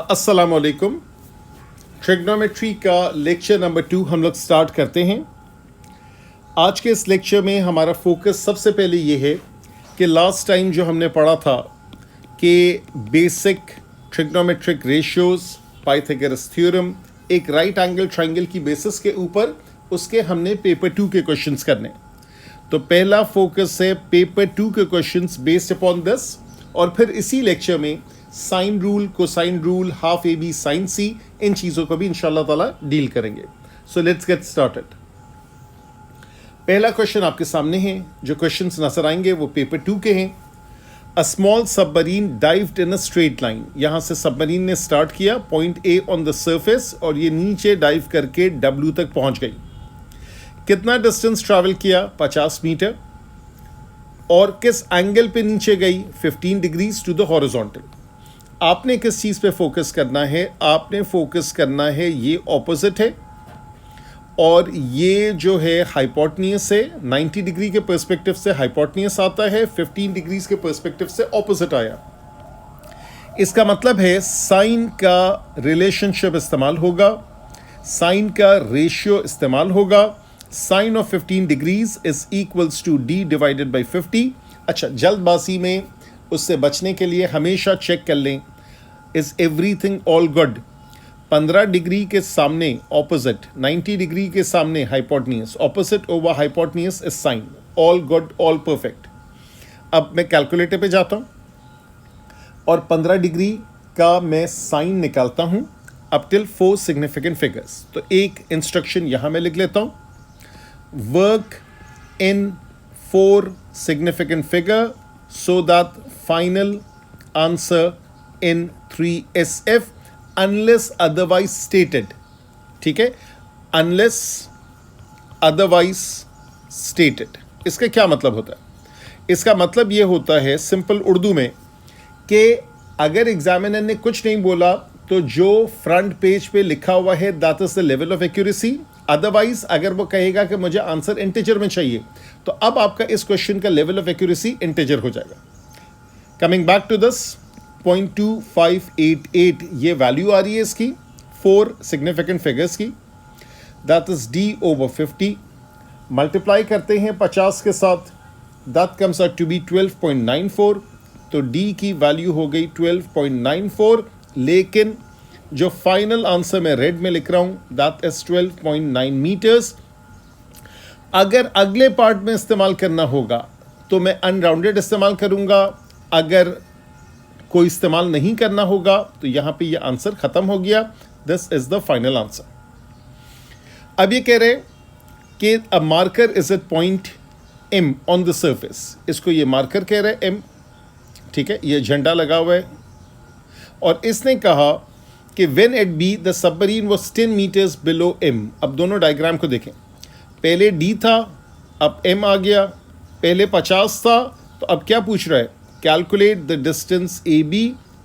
अस्सलाम वालेकुम। ट्रिग्नोमेट्री का लेक्चर नंबर 2 हम लोग स्टार्ट करते हैं। आज के इस लेक्चर में हमारा फोकस सबसे पहले ये है कि लास्ट टाइम जो हमने पढ़ा था कि basic trigonometric ratios, Pythagoras theorem, एक राइट एंगल ट्रायंगल की बेसिस के ऊपर उसके हमने पेपर 2 के क्वेश्चंस करने। तो पहला फोकस है पेपर 2 के क्वेश्चंस बेस्ड अपॉन दिस, और फिर इसी लेक्चर में sine rule, cosine rule, half A B sine C, इन चीज़ों को भी इंशाल्लाह ताला डील करेंगे। So let's get started. पहला क्वेश्चन आपके सामने है। जो क्वेश्चंस नजर आएंगे वो पेपर 2 के हैं। A small submarine dived in a straight line. यहाँ से सबमरीन ने स्टार्ट किया point A on the surface और ये नीचे डाइव करके डब्ल्यू तक पहुँच गई। कितना डिस्टेंस ट्रैवल किया? 50 मीटर। और किस एंगल पे नीचे गई? 15 डिग्रीज टू द हॉरिजॉन्टल। आपने किस चीज़ पे फोकस करना है? आपने फोकस करना है ये ऑपोजिट है और ये जो है हाइपोटेन्यूस है। 90 डिग्री के पर्सपेक्टिव से हाइपोटेन्यूस आता है, 15 डिग्रीज के पर्सपेक्टिव से ऑपोजिट आया। इसका मतलब है साइन का रिलेशनशिप इस्तेमाल होगा, साइन का रेशियो इस्तेमाल होगा। Sine of 15 degrees is equals to d divided by 50। अच्छा, जल्दबाजी में उससे बचने के लिए हमेशा चेक कर लें, is everything all good. 15 degree के सामने ऑपोजिट, 90 डिग्री के सामने hypotenuse, opposite over hypotenuse is sine. All good, all perfect. अब मैं कैलकुलेटर पे जाता हूँ और 15 डिग्री का मैं साइन निकालता हूँ अप टिल 4 सिग्निफिकेंट फिगर्स। तो एक इंस्ट्रक्शन यहाँ मैं लिख लेता हूँ, work in 4 significant figure so that final answer in 3SF unless otherwise stated। ठीक है, unless otherwise stated। इसका क्या मतलब होता है? इसका मतलब ये होता है सिंपल उर्दू में कि अगर एग्जामिनर ने कुछ नहीं बोला तो जो फ्रंट पेज पे लिखा हुआ है that is the level of accuracy. Otherwise अगर वो कहेगा कि मुझे आंसर इंटीजर में चाहिए तो अब आपका इस क्वेश्चन का लेवल ऑफ एक्यूरेसी इंटीजर हो जाएगा। कमिंग बैक टू दिस, 0.2588 ये वैल्यू आ रही है इसकी 4 सिग्निफिकेंट फिगर्स की, that is d over 50। Multiply करते हैं 50 के साथ, that comes out to be 12.94। तो d की वैल्यू हो गई 12.94, लेकिन जो फाइनल आंसर मैं रेड में लिख रहा हूं दैट इज 12.9 मीटर्स। अगर अगले पार्ट में इस्तेमाल करना होगा तो मैं अनराउंडेड इस्तेमाल करूंगा, अगर कोई इस्तेमाल नहीं करना होगा तो यहां पे ये आंसर खत्म हो गया। This is the final answer. अब ये कह रहे कि a marker is at point M on the surface. इसको ये मार्कर कह रहे हैं M, ठीक है, ये झंडा लगा हुआ है। और इसने कहा कि when at B the submarine was 10 meters below M। अब दोनों डायग्राम को देखें, पहले D था, अब M आ गया। पहले 50 था, तो अब क्या पूछ रहा है? Calculate the distance AB।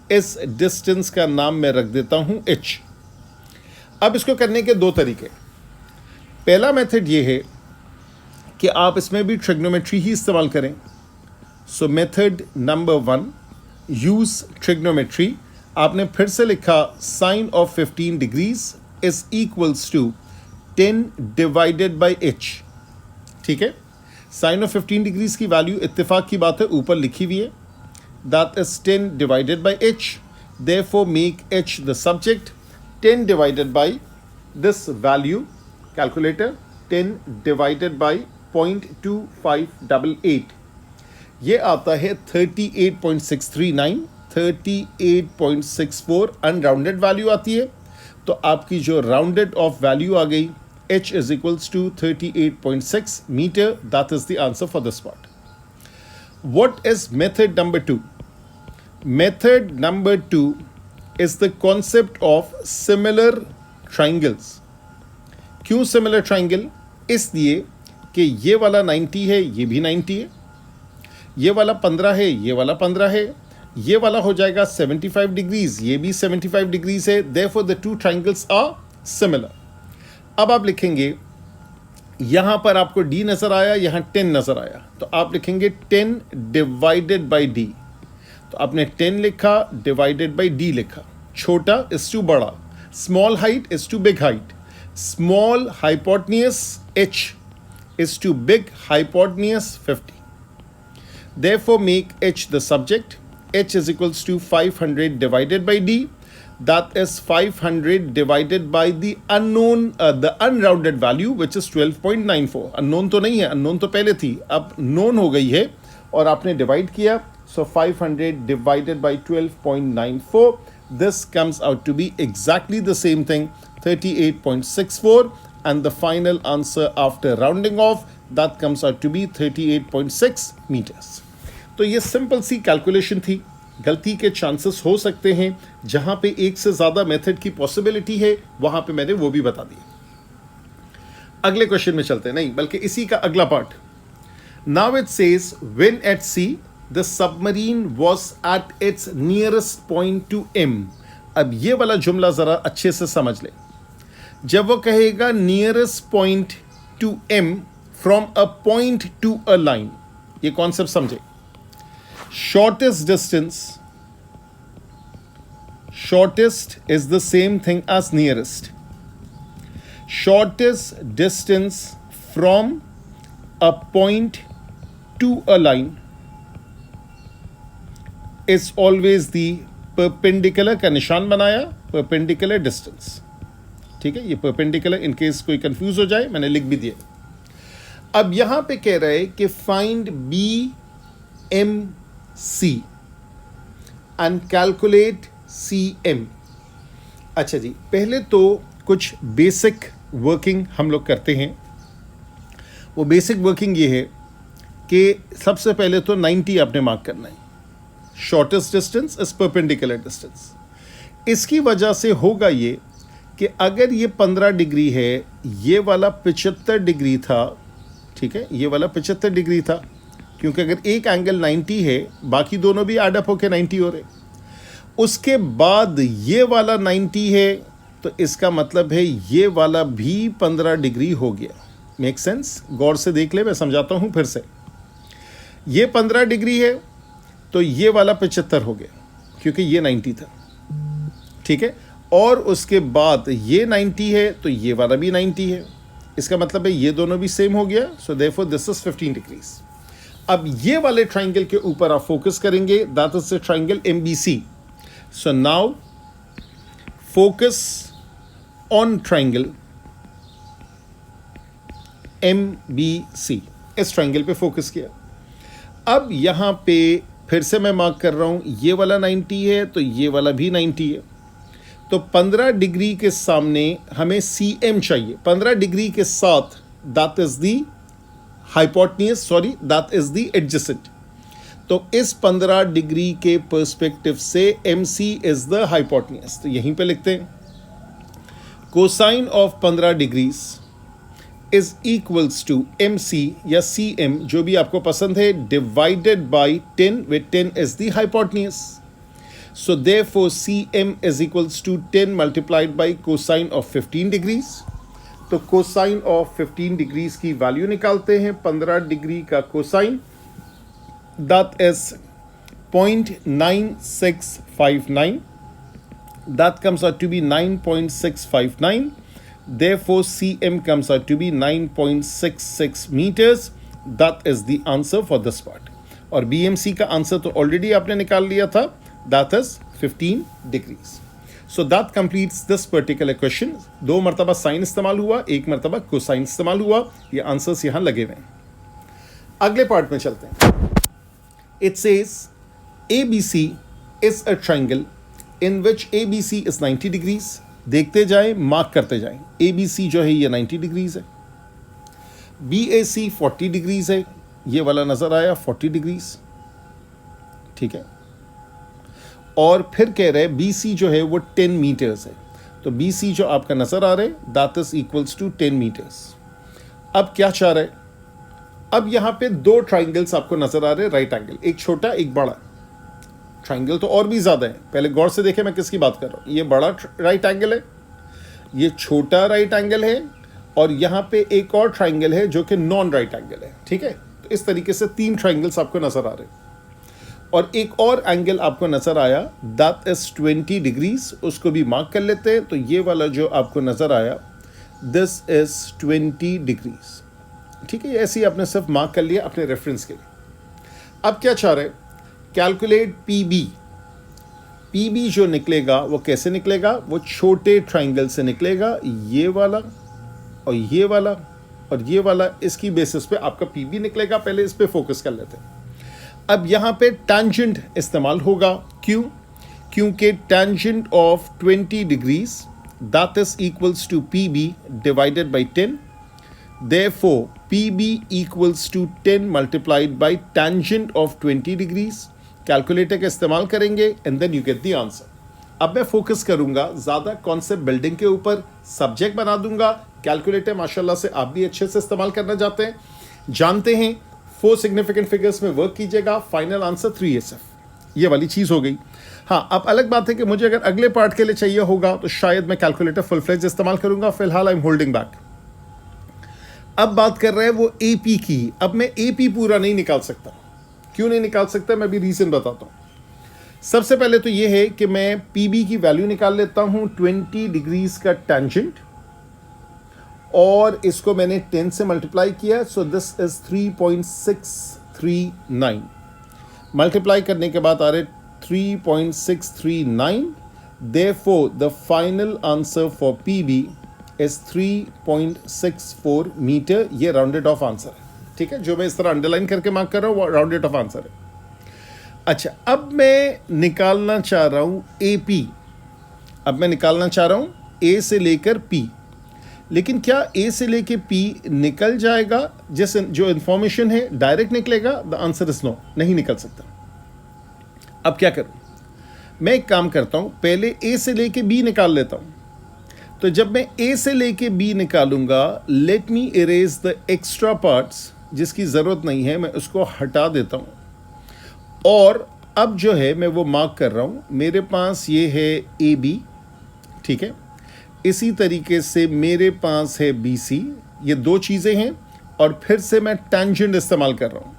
इस डिस्टेंस का नाम मैं रख देता हूं H। अब इसको करने के दो तरीके। पहला मेथड ये है कि आप इसमें भी ट्रिग्नोमेट्री ही इस्तेमाल करें। So method number 1, use trigonometry. आपने फिर से लिखा sine of 15 degrees is equals to 10 divided by H। ठीक है, साइन ऑफ 15 डिग्रीज की वैल्यू इत्तेफाक की बात है ऊपर लिखी हुई है, that is 10 divided by H। Therefore make H the subject. 10 divided by this value, calculator, 10 divided by 0.2588, ये आता है 38.639, 38.64 अनराउंडेड वैल्यू आती है। तो आपकी जो राउंडेड ऑफ वैल्यू आ गई H is equals to 38.6 meter. That is the answer for this part. What is method number 2? Method number 2 is the concept of similar triangles. क्यों similar triangle? इसलिए कि ये वाला 90 है, ये भी 90 है, ये वाला 15 है, ये वाला 15 है, ये वाला हो जाएगा 75 डिग्रीज, ये भी 75 डिग्रीज है। Therefore the two triangles are similar. अब आप लिखेंगे, यहां पर आपको D नजर आया, यहां 10 नजर आया, तो आप लिखेंगे 10 डिवाइडेड बाई D। तो आपने 10 लिखा, डिवाइडेड बाई D लिखा। छोटा इज टू बड़ा, small height is to big height, small hypotenuse h is to big hypotenuse 50. Therefore, make h the subject. H is equals to 500 divided by d. That is 500 divided by the unknown, the unrounded value, which is 12.94. Unknown तो नहीं है, unknown तो पहले थी, अब known हो गई है और आपने divide किया. So 500 divided by 12.94. This comes out to be exactly the same thing, 38.64. And the final answer after rounding off, that comes out to be 38.6 meters. तो ये सिंपल सी कैलकुलेशन थी. गलती के चांसेस हो सकते हैं, जहां पे एक से ज़्यादा मेथड की पॉसिबिलिटी है वहां पे मैंने वो भी बता दिया. अगले क्वेश्चन में चलते हैं, नहीं बल्कि इसी का अगला part. Now it says when at C the submarine was at its nearest point to M. अब ये वाला जुमला ज़रा अच्छे से समझ लें. जब वो कहेगा nearest point to M from a point to a line, ये कॉन्सेप्ट समझे. Shortest distance, shortest is the same thing as nearest. Shortest distance from a point to a line is always the perpendicular का निशान बनाया, perpendicular distance. ठीक है, ये perpendicular, in case कोई confuse हो जाए मैंने लिख भी दिया. अब यहां पे कह रहे हैं कि find B M C and calculate C M. अच्छा जी, पहले तो कुछ बेसिक वर्किंग हम लोग करते हैं. वो बेसिक वर्किंग ये है कि सबसे पहले तो 90 आपने मार्क करना है. Shortest distance is perpendicular distance. इसकी वजह से होगा ये कि अगर ये 15 डिग्री है, ये वाला 75 डिग्री था. ठीक है, ये वाला 75 डिग्री था, क्योंकि अगर एक एंगल 90 है, बाकी दोनों भी एड अप होकर 90 हो रहे. उसके बाद ये वाला 90 है, तो इसका मतलब है ये वाला भी 15 डिग्री हो गया. Make sense? गौर से देख ले, मैं समझाता हूँ फिर से. ये 15 डिग्री है तो ये वाला 75 हो गया, क्योंकि ये 90 था. ठीक है, और उसके बाद ये 90 है तो ये वाला भी 90 है. इसका मतलब है ये दोनों भी सेम हो गया. सो देयरफॉर दिस इज 15 डिग्रीज. अब ये वाले ट्राइंगल के ऊपर आप फोकस करेंगे, that is the triangle MBC. So now focus on triangle MBC. इस ट्राइंगल पे फोकस किया. अब यहां पे फिर से मैं मार्क कर रहा हूं, ये वाला 90 है तो ये वाला भी 90 है. तो 15 डिग्री के सामने हमें CM चाहिए. 15 डिग्री के साथ that is the hypotenuse, sorry that is the adjacent. तो इस 15 डिग्री के पर्सपेक्टिव से MC इज द हाइपोटेन्यूज. तो यहीं पे लिखते हैं cosine of 15 degrees is equals to MC या CM, जो भी आपको पसंद है, divided by 10, with 10 is the hypotenuse. So therefore CM is equals to 10 multiplied by cosine of 15 degrees. तो cosine of 15 degrees की वैल्यू निकालते हैं. 15 डिग्री का cosine, that is 0.9659. That comes out to be 9.659. Therefore CM comes out to be 9.66 meters. That is the answer for this part. और BMC का answer तो already आपने निकाल लिया था, that is 15 degrees. So that completes this particular question. 2 मरतबा sign इस्तेमाल हुआ, 1 मरतबा कोसाइन इस्तेमाल हुआ. ये आंसर्स यहाँ लगे हुए हैं. अगले पार्ट में चलते हैं. It says ABC is a triangle in which ABC is 90 degrees. देखते जाएं, मार्क करते जाएं. ABC जो है ये 90 डिग्रीज है. BAC 40 डिग्रीज है. ये वाला नजर आया 40 डिग्रीज. ठीक है, और फिर कह रहे हैं BC जो है वो 10 मीटर्स है. तो BC जो आपका नजर आ रहा है that is equals to 10 meters. अब क्या चाह रहे हैं? अब यहां पे 2 ट्राइंगल्स आपको नजर आ रहे हैं, राइट एंगल, एक छोटा एक बड़ा. ट्राइंगल तो और भी ज्यादा है, पहले गौर से देखें मैं किसकी बात कर रहा हूं. ये बड़ा राइट एंगल है, ये छोटा राइट एंगल है, और यहां पे एक और ट्राइंगल है जो कि नॉन राइट एंगल है. ठीक है, तो इस तरीके से 3 ट्राइंगल्स आपको नजर आ रहे हैं. और एक और एंगल आपको नज़र आया, दैट इज 20 डिग्रीज, उसको भी मार्क कर लेते हैं। तो ये वाला जो आपको नज़र आया, दिस इज 20 डिग्रीज, ठीक है। ऐसे ही आपने सिर्फ मार्क कर लिया अपने रेफरेंस के लिए। अब क्या चाह रहे, कैलकुलेट पी बी जो निकलेगा वो कैसे निकलेगा, वो छोटे ट्राइंगल से निकलेगा, ये वाला और ये वाला और ये वाला, इसकी बेसिस पे आपका पी बी निकलेगा। पहले इस पे फोकस कर लेते हैं। अब यहाँ पे टैंजेंट इस्तेमाल होगा, क्यों, क्योंकि tangent of 20 degrees that is equals to P B divided by 10, therefore PB equals to 10 multiplied by tangent of 20 degrees। Calculator का इस्तेमाल करेंगे and then you get the answer. अब मैं फोकस करूंगा ज़्यादा कॉन्सेप्ट बिल्डिंग के ऊपर, सब्जेक्ट बना दूंगा। कैलकुलेटर माशाल्लाह से आप भी अच्छे से इस्तेमाल करना जानते हैं। 4 सिग्निफिकेंट फिगर्स में वर्क कीजिएगा। फाइनल आंसर 3SF, ये वाली चीज़ हो गई। हाँ, अब अलग बात है कि मुझे अगर अगले पार्ट के लिए चाहिए होगा तो शायद मैं कैलकुलेटर फुल फ्लेज इस्तेमाल करूंगा। फिलहाल आई एम होल्डिंग बैक। अब बात कर रहे हैं वो AP की। अब मैं AP पूरा नहीं निकाल सकता। क्यों नहीं निकाल सकता, मैं भी रीज़न बताता हूँ। सबसे पहले तो ये है कि मैं PB की वैल्यू निकाल लेता हूँ, 20 डिग्रीज का टेंजेंट, और इसको मैंने 10 से मल्टीप्लाई किया, सो दिस इज 3.639। मल्टीप्लाई करने के बाद आ रहे 3.639, therefore the final answer for PB is 3.64 meter. ये राउंडेड ऑफ आंसर है, ठीक है। जो मैं इस तरह अंडरलाइन करके मार्क कर रहा हूँ वो राउंडेड ऑफ आंसर है। अच्छा, अब मैं निकालना चाह रहा हूँ AP। अब मैं निकालना चाह रहा हूँ A से लेकर P, लेकिन क्या A से लेकर P निकल जाएगा? जैसे जो इंफॉर्मेशन है डायरेक्ट निकलेगा? द आंसर इज नो, नहीं निकल सकता। अब क्या करूँ, मैं एक काम करता हूँ, पहले A से लेकर B निकाल लेता हूँ। तो जब मैं A से लेके B निकालूंगा, let me erase the extra parts, जिसकी ज़रूरत नहीं है मैं उसको हटा देता हूँ। और अब जो है मैं वो मार्क कर रहा हूँ। मेरे पास ये है AB, ठीक है। इसी तरीके से मेरे पास है BC, ये दो चीज़ें हैं। और फिर से मैं टेंजेंट इस्तेमाल कर रहा हूँ।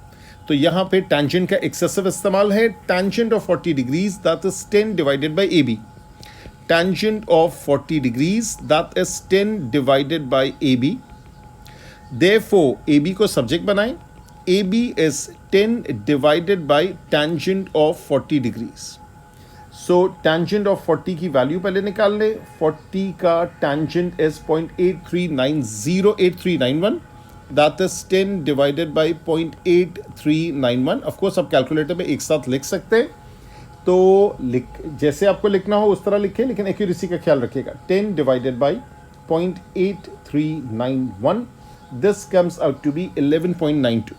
तो यहाँ पे टेंजेंट का एक्सेसिव इस्तेमाल है। Tangent of 40 degrees that is 10 divided by AB। Tangent of 40 degrees that is 10 divided by AB। Therefore AB को सब्जेक्ट बनाएं। AB is 10 divided by tangent of 40 degrees। So tangent of 40 की value पहले निकाल लें। 40 का tangent is 0.83908391, that is 10 divided by 0.8391। Of course आप calculator में एक साथ लिख सकते हैं, तो जैसे आपको लिखना हो उस तरह लिखें, लेकिन एक्यूरेसी का ख्याल रखिएगा। 10 divided by 0.8391, this comes out to be 11.92।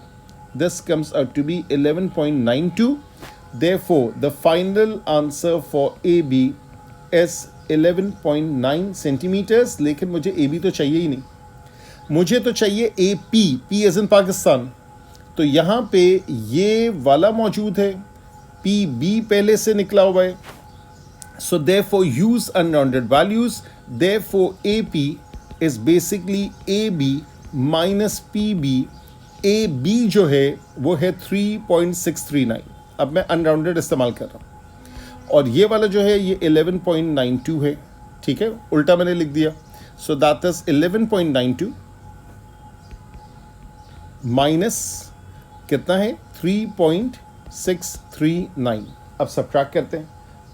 This comes out to be 11.92। Therefore the final answer for AB is 11.9 centimetres. लेकिन मुझे AB तो चाहिए ही नहीं, मुझे तो चाहिए AP, P as in Pakistan. तो यहाँ पे ये वाला मौजूद है, PB पहले से निकला हुआ है। So therefore use unrounded values. Therefore AP is basically AB minus PB। AB जो है वो है 3.639। अब मैं अनराउंडेड इस्तेमाल कर रहा हूँ, और ये वाला जो है ये 11.92 है, ठीक है। उल्टा मैंने लिख दिया। सो दैट इज 11.92 माइनस कितना है, 3.639। अब सब्ट्रैक्ट करते हैं।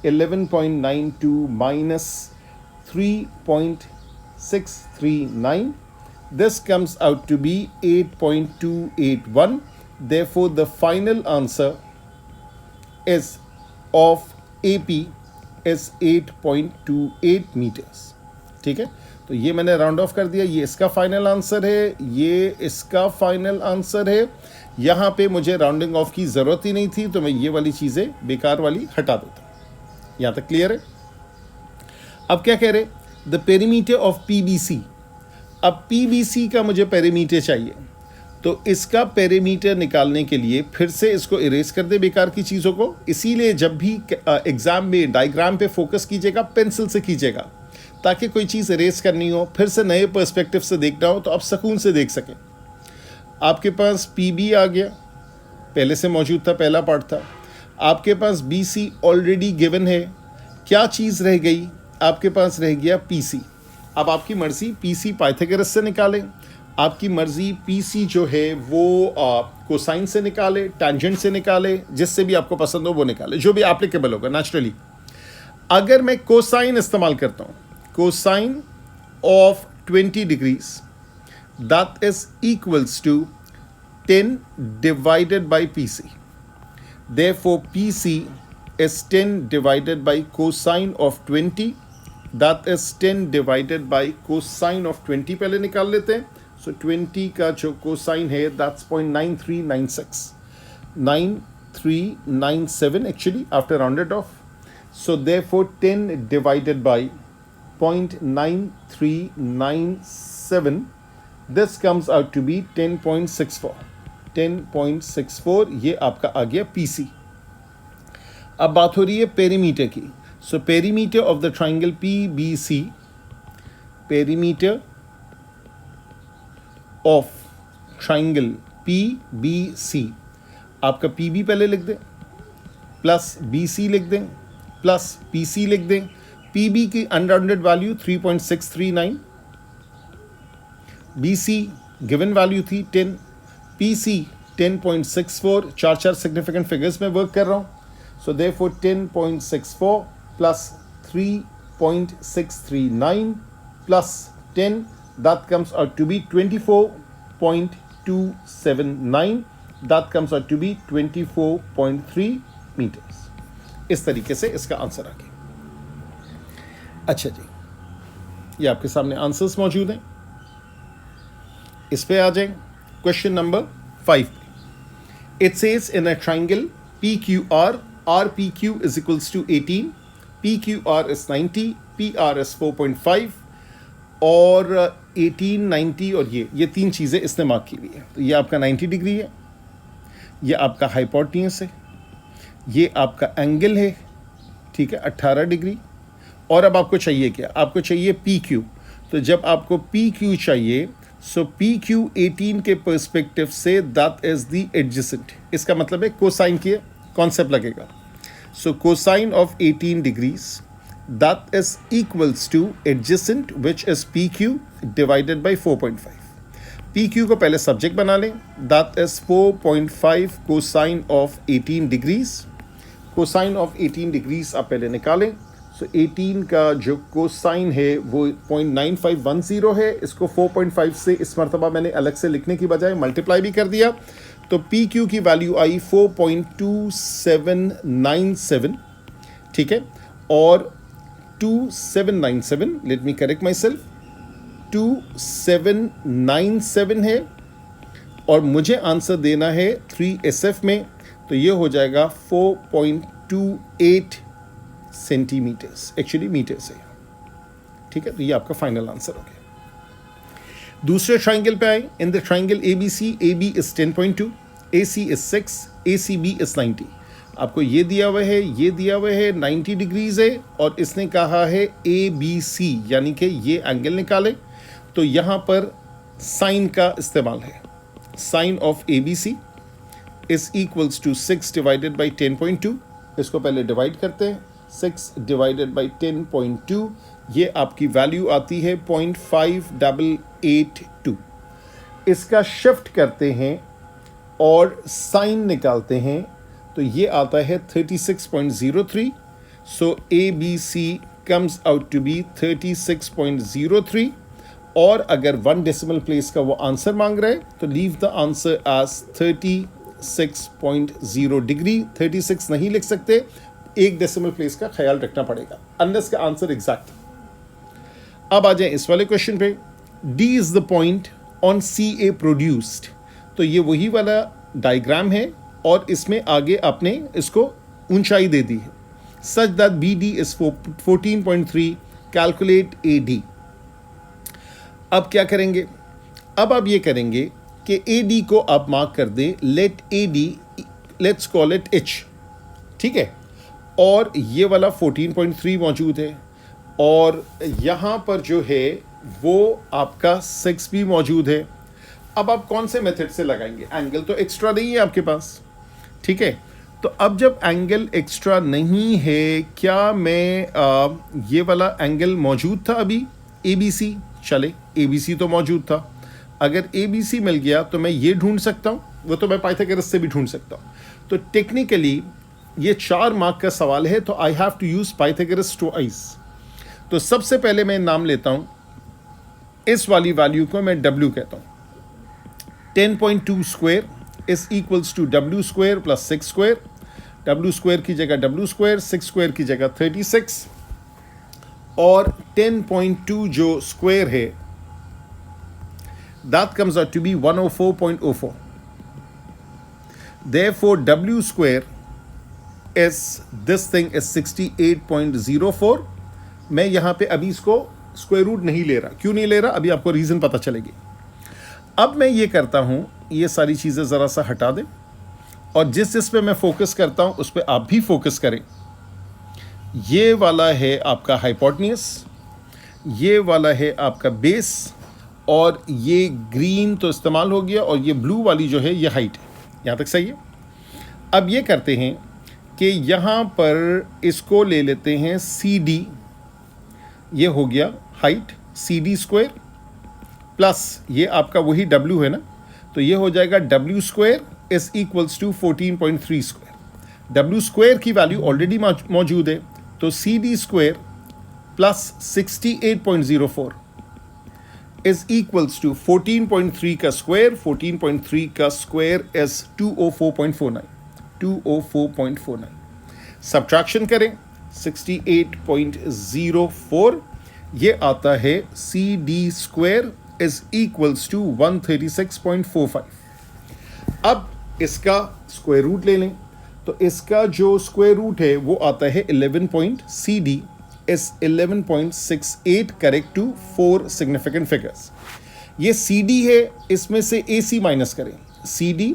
11.92 minus 3.639, this comes out to be 8.281। therefore the final answer is of AP is 8.28 meters, ठीक है। तो ये मैंने राउंड ऑफ कर दिया। ये इसका फाइनल आंसर है, ये इसका फाइनल आंसर है। यहाँ पे मुझे राउंडिंग ऑफ की ज़रूरत ही नहीं थी, तो मैं ये वाली चीज़ें बेकार वाली हटा देता हूँ। यहाँ तक क्लियर है। अब क्या कह रहे, द पेरीमीटर ऑफ PBC। अब PBC का मुझे पेरीमीटर चाहिए, तो इसका पेरीमीटर निकालने के लिए फिर से इसको इरेज कर दे बेकार की चीज़ों को। इसीलिए जब भी एग्ज़ाम में डायग्राम पे फोकस कीजिएगा, पेंसिल से कीजिएगा, ताकि कोई चीज़ इरेज करनी हो, फिर से नए पर्सपेक्टिव से देखना हो, तो आप सुकून से देख सकें। आपके पास PB आ गया, पहले से मौजूद था, पहला पार्ट था। आपके पास बी सी ऑलरेडी गिवन है, क्या चीज़ रह गई, आपके पास रह गया पी सी। अब आपकी मर्ज़ी पी सी पाइथागोरस से निकालें, आपकी मर्ज़ी पी सी जो है वो कोसाइन से निकाले, टैंजेंट से निकाले, जिससे भी आपको पसंद हो वो निकाले, जो भी एप्लीकेबल होगा नेचुरली। अगर मैं कोसाइन इस्तेमाल करता हूँ, cosine of 20 degrees, that is equals to 10 divided by P C. Therefore, PC is 10 divided by cosine of 20. That is 10 divided by cosine of 20 पहले निकाल लेते हैं. So 20 का जो cosine है that's 0.9396. 9397 actually after rounded off. So therefore 10 divided by 0.9397, this comes out to be 10.64. 10.64 ये आपका आ गया पीसी। अब बात हो रही है पेरीमीटर की। So perimeter of the triangle P B C, perimeter of triangle P B C, आपका पी बी पहले लिख दें, प्लस बी सी लिख दें, प्लस पी सी लिख दें। पी बी की unrounded value 3.639, B C given value थी 10, PC 10.64, चार सिग्निफिकेंट फिगर्स में वर्क कर रहा हूँ। So therefore 10.64 plus 3.639 plus 10, that comes out to be 24.279, that comes out to be 24.3 metres. इस तरीके से इसका आंसर आ गया। अच्छा जी, ये आपके सामने आंसर्स मौजूद हैं, इस पे आ जाएं। Question number 5. It says in a triangle PQR, RPQ is equals to 18, PQR is 90, PR is 4.5 और 18, 90 और ये तीन चीज़ें इसने मार्क की हुई है। तो ये आपका 90 डिग्री है, ये आपका हाइपोटेन्यूस है, ये आपका एंगल है, ठीक है 18 डिग्री। और अब आपको चाहिए क्या, आपको चाहिए PQ। तो जब आपको PQ चाहिए, सो PQ 18 के perspective say that is the adjacent, इसका मतलब है कोसाइन की कॉन्सेप्ट लगेगा। So cosine of 18 degrees that is equals to adjacent which is PQ divided by 4.5। PQ को पहले सब्जेक्ट बना लें, that is 4.5 cosine of 18 degrees. Cosine of 18 degrees आप पहले निकालें। सो 18 का जो कोसाइन है वो 0.9510 है। इसको 4.5 से इस मरतबा मैंने अलग से लिखने की बजाय मल्टीप्लाई भी कर दिया, तो PQ की वैल्यू आई 4.2797, ठीक है। और 2797, let me correct my self, 2797 है और मुझे आंसर देना है 3SF में, तो ये हो जाएगा 4.28 सेंटीमीटर्स, एक्चुअली मीटर्स है, ठीक है। तो ये आपका फाइनल आंसर हो गया। दूसरे ट्राइंगल पे आए, in the triangle ABC, AB is 10.2, AC is 6, ACB is 90। आपको ये दिया हुआ है, ये दिया हुआ है 90 डिग्रीज है और इसने कहा है ABC, यानी कि ये एंगल निकाले। तो यहाँ पर साइन का इस्तेमाल है, sine of ABC is equals to 6 divided by 10.2। इसको पहले डिवाइड करते हैं, 6 डिवाइडेड बाई 10.2, ये आपकी वैल्यू आती है 0.5882। इसका शिफ्ट करते हैं और साइन निकालते हैं, तो ये आता है 36.03। So ABC comes out to be 36.03। और अगर 1 डेसिमल प्लेस का वो आंसर मांग रहे हैं तो leave the answer as 36.0 degree. 36 नहीं लिख सकते, 1 डेसिमल प्लेस का ख्याल रखना पड़ेगा अनलेस का आंसर एग्जैक्ट। अब आ जाए इस वाले क्वेश्चन पे, D is the point on CA produced. तो ये वही वाला डायग्राम है और इसमें आगे आपने इसको ऊंचाई दे दी है, such that BD is 14.3, calculate AD। अब क्या करेंगे, अब आप ये करेंगे कि AD को आप मार्क कर दें, let AD, let's call it H, ठीक है। और ये वाला 14.3 मौजूद है और यहाँ पर जो है वो आपका 6 भी मौजूद है। अब आप कौन से मेथड से लगाएंगे, एंगल तो एक्स्ट्रा नहीं है आपके पास, ठीक है। तो अब जब एंगल एक्स्ट्रा नहीं है, क्या मैं ये वाला एंगल मौजूद था अभी ए बी सी, चले ए बी सी तो मौजूद था, अगर ए बी सी मिल गया तो मैं ये ढूंढ सकता हूँ, वो तो मैं पाइथागोरस से भी ढूंढ सकता हूँ। तो टेक्निकली ये 4 मार्क का सवाल है, तो I have to use Pythagoras twice. तो सबसे पहले मैं नाम लेता हूँ, इस वाली वैल्यू को मैं W कहता हूँ। 10.2 square is equals to W square plus 6 square, W square की जगह W स्क्वायर, 6 स्क्वायर की जगह 36, और 10.2 जो स्क्वायर है that comes out to be 104.04. Therefore W square is, this thing is 68.04. मैं यहां पे अभी इसको स्क्वायर रूट नहीं ले रहा, क्यों नहीं ले रहा अभी आपको रीजन पता चलेगी। अब मैं ये करता हूं, ये सारी चीजें जरा सा हटा दें, और जिस पे मैं फोकस करता हूं उस पर आप भी फोकस करें। ये वाला है आपका हाइपोटेन्यूस, ये वाला है आपका बेस, और ये ग्रीन तो इस्तेमाल हो गया, और ये ब्लू वाली जो है ये हाइट है। यहाँ तक सही है। अब ये करते हैं कि यहाँ पर इसको ले लेते हैं सी डी, ये हो गया height C D square, plus ये आपका वही W है ना, तो ये हो जाएगा W square is equals to 14.3 square. W square की वैल्यू ऑलरेडी मौजूद है, तो C D square plus 68.04 is equals to 14.3 का स्क्वायर, 14.3 का स्क्वायर is 204.49, 204.49। सब्ट्रैक्शन करें 68.04, ये आता है C D square is equals to 136.45। अब इसका स्क्वायर रूट ले लें, तो इसका जो स्क्वायर रूट है वो आता है 11. CD is 11.68 correct to 4 significant figures. ये CD है, इसमें से AC माइनस करें, CD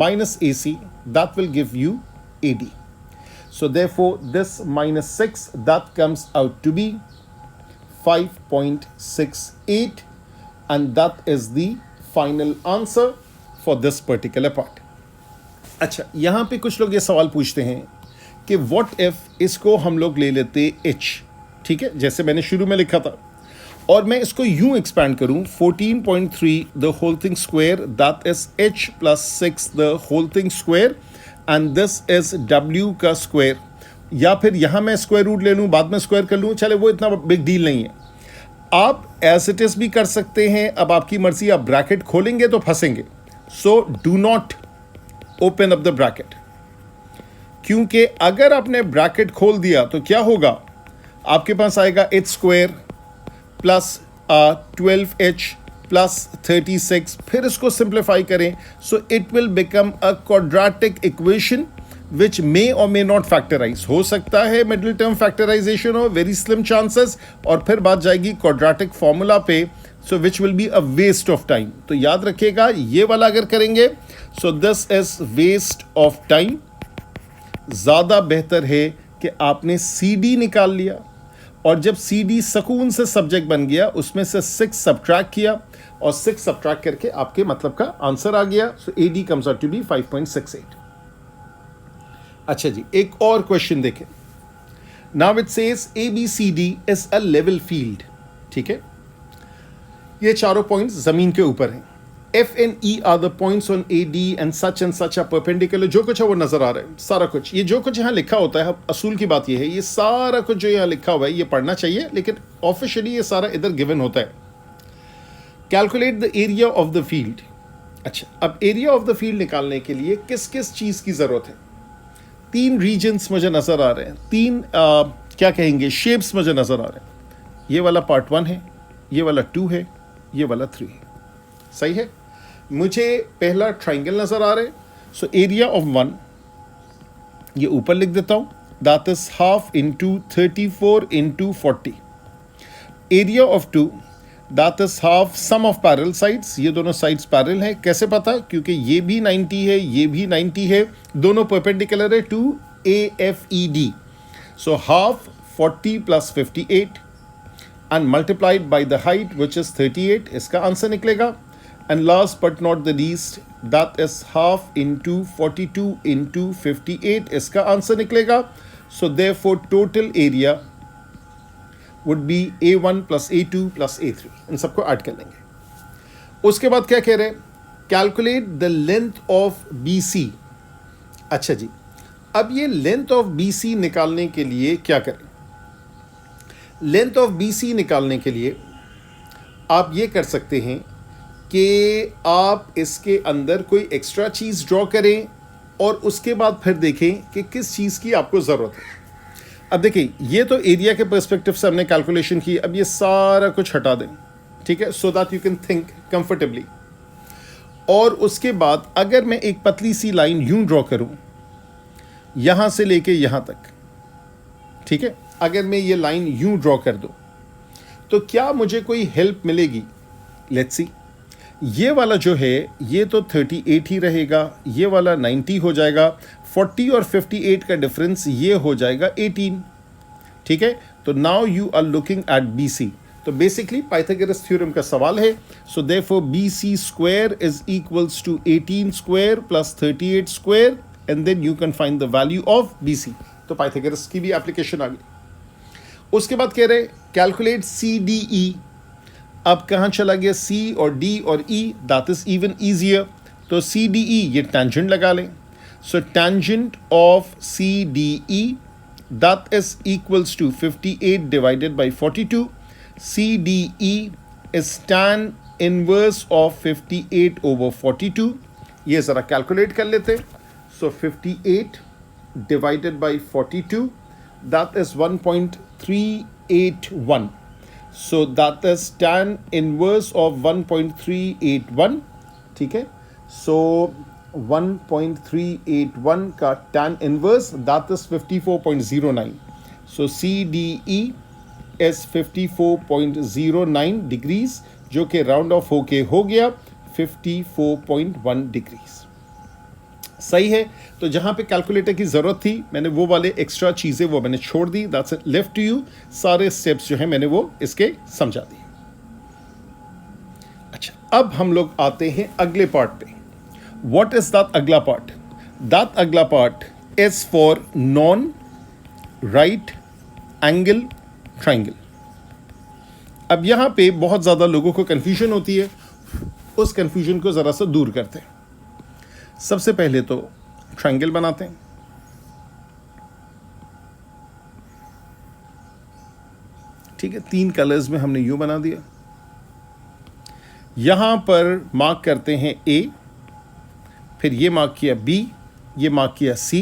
minus AC, that will give you AD. So therefore this minus 6, that comes out to be 5.68, and that is the final answer for this particular part. अच्छा, यहाँ पे कुछ लोग ये सवाल पूछते हैं कि व्हाट इफ इसको हम लोग ले लेते h, ठीक है, जैसे मैंने शुरू में लिखा था, और मैं इसको यूं एक्सपैंड करूं 14.3 the whole thing square, that is h plus 6 the whole thing square, and this is w का स्क्वायर, या फिर यहां मैं स्क्वायर रूट ले लूं, बाद में स्क्वायर कर लूं, चले वो इतना बिग डील नहीं है। आप एज इट इज भी कर सकते हैं, अब आपकी मर्जी, आप ब्रैकेट खोलेंगे तो फंसेंगे, so do not open up the bracket, क्योंकि अगर आपने ब्रैकेट खोल दिया तो क्या होगा, आपके पास आएगा h square plus 12h plus 36, फिर इसको सिंप्लीफाई करें, so it will become a quadratic equation which may or may not factorise. हो सकता है मिडिल टर्म फैक्टराइजेशन हो, वेरी स्लिम चांसेस, और फिर बात जाएगी क्वाड्रेटिक फॉर्मूला पे, so which will be a waste of time. तो याद रखिएगा ये वाला अगर करेंगे, so this is waste of time. ज़्यादा बेहतर है कि आपने CD निकाल लिया, और जब CD सुकून से सब्जेक्ट बन गया, उसमें से 6 सब्ट्रैक्ट किया, और 6 सब्ट्रैक्ट करके आपके मतलब का आंसर आ गया, so AD comes out to be 5.68। अच्छा जी, एक और क्वेश्चन देखें। Now it says ABCD is a level field, ठीक है, ये चारों पॉइंट्स जमीन के ऊपर हैं। F and E are the points on AD and such are perpendicular। जो कुछ है वो नजर आ रहा है, सारा कुछ, ये जो कुछ यहाँ लिखा होता है, असूल की बात ये है, ये सारा कुछ जो यहाँ लिखा हुआ है ये पढ़ना चाहिए, लेकिन ऑफिशियली ये सारा इधर गिवन होता है। Calculate the area of the field. अच्छा, अब एरिया ऑफ द फील्ड निकालने के लिए किस किस चीज की जरूरत है? 3 रीजन्स मुझे नजर आ रहे हैं, 3 क्या कहेंगे, शेप्स मुझे नजर आ रहे हैं। ये वाला पार्ट 1 है, ये वाला 2 है, ये वाला 3 है, सही है। मुझे पहला ट्राइंगल नजर आ रहा है, सो एरिया ऑफ 1 ये ऊपर लिख देता हूं, that is half into 34 into 40। Area of 2 that is half sum of parallel sides, ये दोनों साइड्स पैरेलल है। कैसे पता? क्योंकि ये भी 90 है, ये भी 90 है, दोनों परपेंडिकुलर है to AFED। So half 40 plus 58 and multiplied by the height which is 38, इसका आंसर निकलेगा। And last but not the least, that is half into 42 into 58 इसका आंसर निकलेगा. So therefore total area would be A1 plus A2 plus A3. इन सबको add कर लेंगे. उसके बाद क्या कह रहे हैं? Calculate the length of BC. अच्छा जी, अब ये लेंथ ऑफ BC निकालने के लिए क्या करें? लेंथ ऑफ BC निकालने के लिए आप ये कर सकते हैं कि आप इसके अंदर कोई एक्स्ट्रा चीज़ ड्रॉ करें और उसके बाद फिर देखें कि किस चीज़ की आपको ज़रूरत है. अब देखिए, ये तो एरिया के पर्सपेक्टिव से हमने कैलकुलेशन की. अब ये सारा कुछ हटा दें, ठीक है, so that you can think comfortably. और उसके बाद अगर मैं एक पतली सी लाइन यूं ड्रॉ करूं यहां से लेके यहां तक, ठीक है, अगर मैं ये लाइन यूं ड्रॉ कर दूं तो क्या मुझे कोई हेल्प मिलेगी? Let's see. ये वाला जो है ये तो 38 ही रहेगा, ये वाला 90 हो जाएगा, 40 और 58 का डिफरेंस ये हो जाएगा 18. ठीक है, तो now you are looking at BC. तो बेसिकली पाइथागोरस थ्योरम का सवाल है. So therefore BC square is equals to 18 square plus 38 square and then you can find the value of BC. तो पाइथागोरस की भी एप्लीकेशन आ गई. उसके बाद कह रहे कैलकुलेट CDE. अब कहाँ चला गया C और D और E? That is even easier. तो CDE ये टेंजेंट लगा लें. So tangent of CDE that is equals to 58 divided by 42. CDE is tan inverse of 58 over 42. ये ज़रा कैलकुलेट कर लेते. So 58 divided by 42, that is 1.381. So that is tan inverse of 1.381. ठीक है, so 1.381 का tan inverse that is 54.09. So CDE is 54.09 degrees, जो कि round of होके हो गया 54.1 डिग्रीज. सही है. तो जहां पे कैलकुलेटर की जरूरत थी मैंने वो वाले एक्स्ट्रा चीजें वो मैंने छोड़ दी. That's left to you. सारे स्टेप्स जो है मैंने वो इसके समझा दिए. अच्छा, अब हम लोग आते हैं अगले पार्ट पे. What is that अगला पार्ट? That अगला part is for non-right angle triangle. अब यहाँ पे बहुत ज़्यादा लोगों को कन्फ्यूजन होती है. उस कन्फ्यूजन को ज़रा सा दूर करते हैं. सबसे पहले तो ट्रायंगल बनाते हैं. ठीक है, 3 कलर्स में हमने यूं बना दिया. यहाँ पर मार्क करते हैं A, फिर ये मार्क किया B, ये मार्क किया C.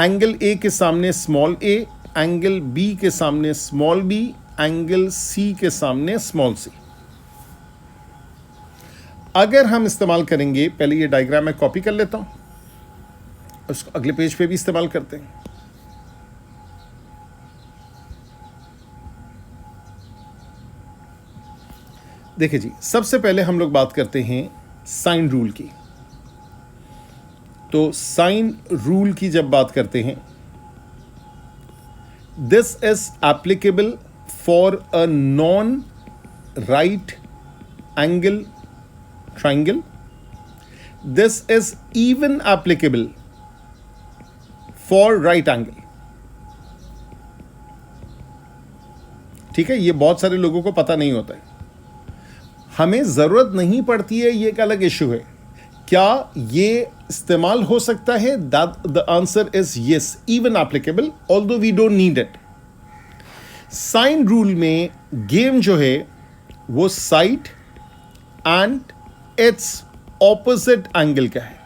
एंगल A के सामने स्मॉल a, एंगल B के सामने स्मॉल b, एंगल C के सामने स्मॉल c. अगर हम इस्तेमाल करेंगे, पहले ये डायग्राम मैं कॉपी कर लेता हूं, उसको अगले पेज पे भी इस्तेमाल करते हैं. देखिए जी, सबसे पहले हम लोग बात करते हैं साइन रूल की. तो साइन रूल की जब बात करते हैं, this is applicable for a non right angle triangle. This is even applicable for right angle. ठीक है, ये बहुत सारे लोगों को पता नहीं होता है. हमें जरूरत नहीं पड़ती है, ये एक अलग इशू है. क्या ये इस्तेमाल हो सकता है? The answer is yes, even applicable, although we don't need it. Sine rule में गेम जो है वो side and its opposite angle का है.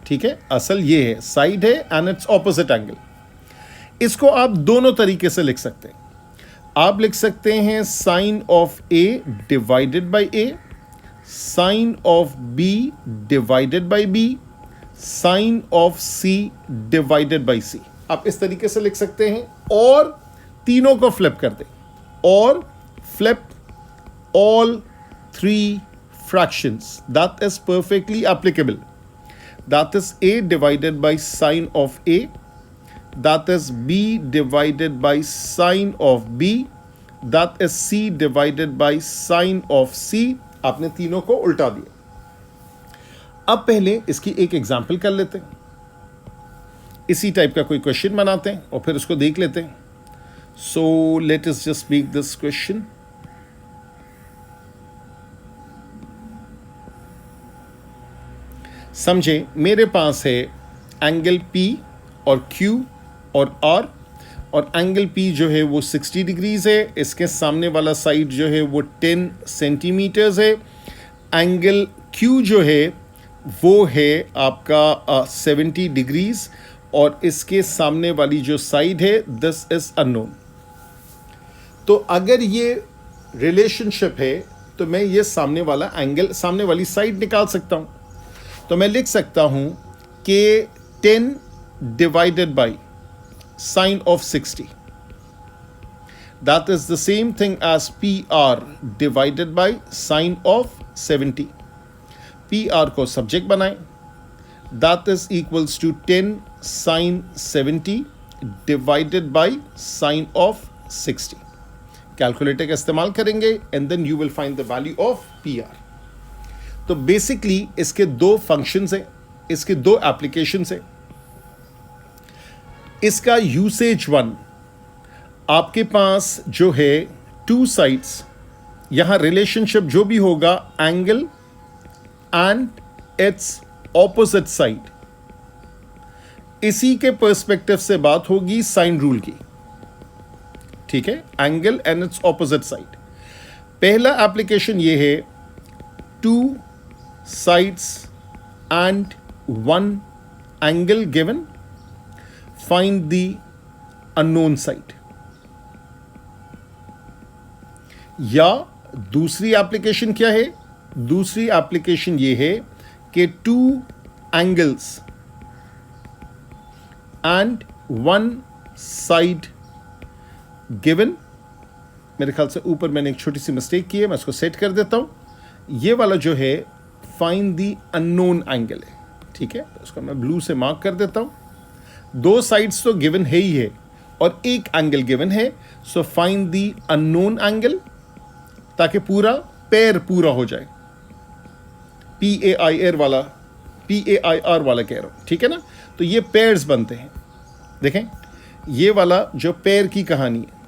ठीक है, असल ये है, साइड है एंड इट्स ऑपोजिट एंगल. इसको आप दोनों तरीके से लिख सकते हैं. आप लिख सकते हैं sine of A divided by A, sine of B divided by B, sine of C divided by C. आप इस तरीके से लिख सकते हैं. और तीनों को फ्लिप कर दें, और flip all 3 fractions. That is perfectly applicable. That is a divided by sine of a, that is b divided by sine of b, that is c divided by sine of c, आपने तीनों को उल्टा दिया। अब पहले इसकी एक example कर लेते हैं, इसी टाइप का कोई क्वेश्चन बनाते हैं और फिर उसको देख लेते हैं। So let us just make this question. समझे, मेरे पास है एंगल P और Q और R, और एंगल P जो है वो 60 डिग्रीज है, इसके सामने वाला साइड जो है वो 10 सेंटीमीटर्स है। एंगल Q जो है वो है आपका 70 डिग्रीज, और इसके सामने वाली जो साइड है दिस इज अननोन। तो अगर ये रिलेशनशिप है तो मैं ये सामने वाला एंगल, सामने वाली साइड निकाल सकता हूं। तो मैं लिख सकता हूं कि 10 divided by sine of 60, that is the same thing as PR divided by sine of 70। PR को सब्जेक्ट बनाएं, that is equals to 10 sine 70 divided by sine of 60। Calculator का इस्तेमाल करेंगे and then you will find the value of PR। तो basically इसके दो functions हैं, इसके दो एप्लीकेशंस हैं। इसका यूसेज 1, आपके पास जो है टू साइड्स, यहां रिलेशनशिप जो भी होगा angle and its opposite side, इसी के पर्सपेक्टिव से बात होगी साइन रूल की। ठीक है, angle and its opposite side. पहला एप्लीकेशन ये है, to sides and one angle given, find the unknown side। या दूसरी एप्लीकेशन क्या है? दूसरी एप्लीकेशन ये है कि two angles and one side given. मेरे ख्याल से ऊपर मैंने एक छोटी सी मिस्टेक की है, मैं इसको सेट कर देता हूं। ये वाला जो है फाइंड द अननोन एंगल है। ठीक है, तो उसको मैं ब्लू से मार्क कर देता हूं। दो साइड्स तो गिवन है ही है और एक एंगल गिवन है, so find the unknown angle, ताकि पूरा पेयर पूरा हो जाए। PAIR वाला कह रहा हूं, ठीक है ना। तो ये पेयर्स बनते हैं। देखें, ये वाला जो पेयर की कहानी है,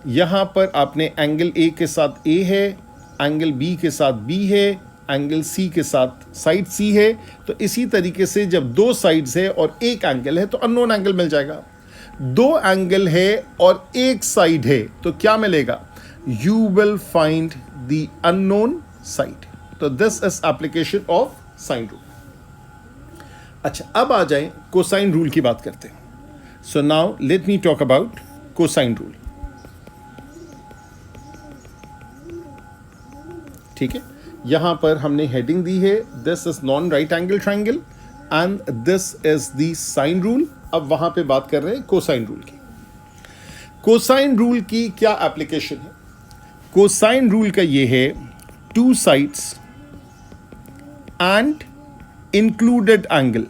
यहां पर आपने एंगल A के साथ A है, एंगल B के साथ B है, एंगल C के साथ साइड C है। तो इसी तरीके से जब दो साइड्स है और एक एंगल है तो अननोन एंगल मिल जाएगा। दो एंगल है और एक साइड है तो क्या मिलेगा? You will find the unknown side. तो this is application of sine rule. अच्छा, अब आ जाएं कोसाइन रूल की बात करते हैं। So now let me talk about cosine rule. ठीक है, यहां पर हमने हेडिंग दी है, this is non right angle triangle and this is the sine rule. अब वहां पे बात कर रहे हैं कोसाइन रूल की। कोसाइन रूल की क्या एप्लीकेशन है? कोसाइन रूल का ये है, two sides and included angle,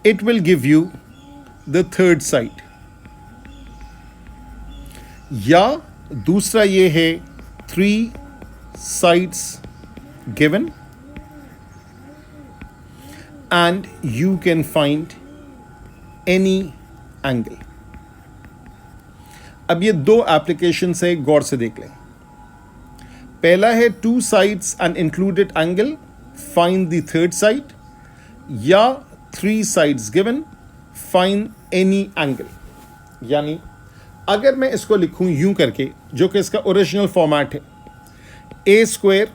it will give you the third side। या दूसरा ये है, three sides given and you can find any angle। अब ये दो एप्लीकेशन से गौर से देख लें। पहला है two sides and included angle, find the third side, या three sides given, find any angle. यानी अगर मैं इसको लिखूं यूं करके, जो कि इसका ओरिजिनल फॉर्मेट है, ए स्क्वायर,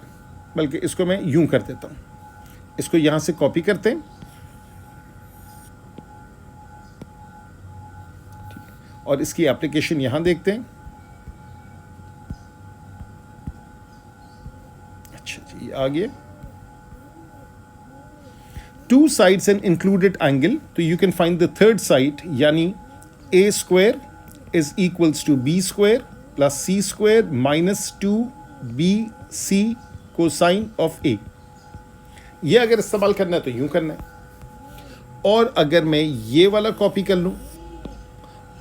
बल्कि इसको मैं यूं कर देता हूं, इसको यहां से कॉपी करते हैं और इसकी एप्लीकेशन यहां देखते हैं। अच्छा जी, आ गया two sides and included angle, तो you can find the third side, यानी A square is equals to B square plus C square minus 2bc cosine of A. ये अगर इस्तेमाल करना है तो यूं करना है। और अगर मैं ये वाला कॉपी कर लूं,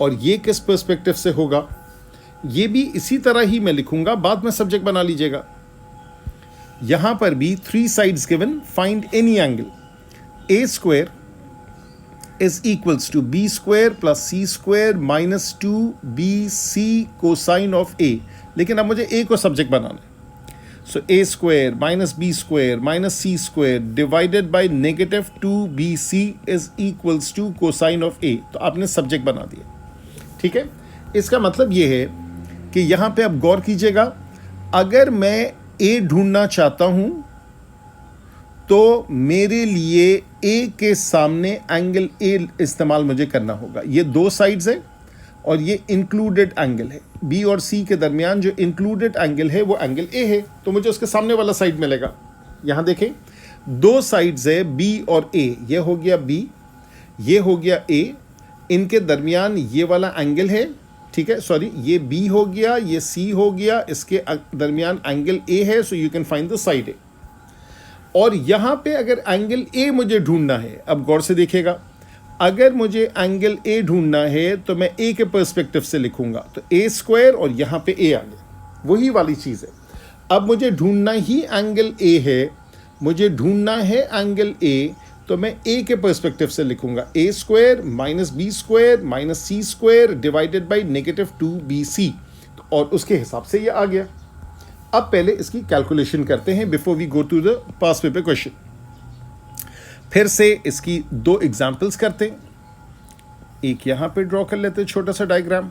और ये किस पर्सपेक्टिव से होगा? ये भी इसी तरह ही मैं लिखूंगा, बाद में सब्जेक्ट बना लीजिएगा। यहां पर भी 3 sides given, find any angle. A square is equals to B square plus C square minus 2bc cosine of A. लेकिन अब मुझे ए को सब्जेक्ट बनाना है। So A square minus B square minus C square divided by negative 2bc is equals to cosine of A. तो आपने subject बना दिया, ठीक है। इसका मतलब ये है कि यहां पे आप गौर कीजिएगा, अगर मैं ए ढूंढना चाहता हूं तो मेरे लिए ए के सामने एंगल ए इस्तेमाल मुझे करना होगा। ये 2 साइड्स है और ये इंक्लूडेड एंगल है। बी और सी के दरमियान जो इंक्लूडेड एंगल है वो एंगल ए है, तो मुझे उसके सामने वाला साइड मिलेगा। यहां देखें 2 साइड्स है बी और ए, ये हो गया बी, ये हो गया ए, इनके दरमियान ये वाला एंगल है, ठीक है। सॉरी, ये बी हो गया, ये सी हो गया, इसके दरमियान एंगल ए है, so you can find the side A. और यहां पे अगर एंगल ए मुझे ढूंढना है, अब गौर से देखिएगा, अगर मुझे एंगल ए ढूंढना है तो मैं ए के पर्सपेक्टिव से लिखूंगा, तो ए स्क्वायर और यहां पे ए आ गया, वही वाली चीज है। अब मुझे ढूंढना ही एंगल ए है, मुझे ढूंढना है एंगल ए, तो मैं ए के पर्सपेक्टिव से लिखूंगा, A square minus B square minus C square divided by negative 2bc, और उसके हिसाब से ये आ गया। अब पहले इसकी कैलकुलेशन करते हैं before we go to the past paper question. फिर से इसकी 2 एग्जाम्पल्स करते हैं। एक यहां पे ड्रॉ कर लेते हैं छोटा सा डायग्राम।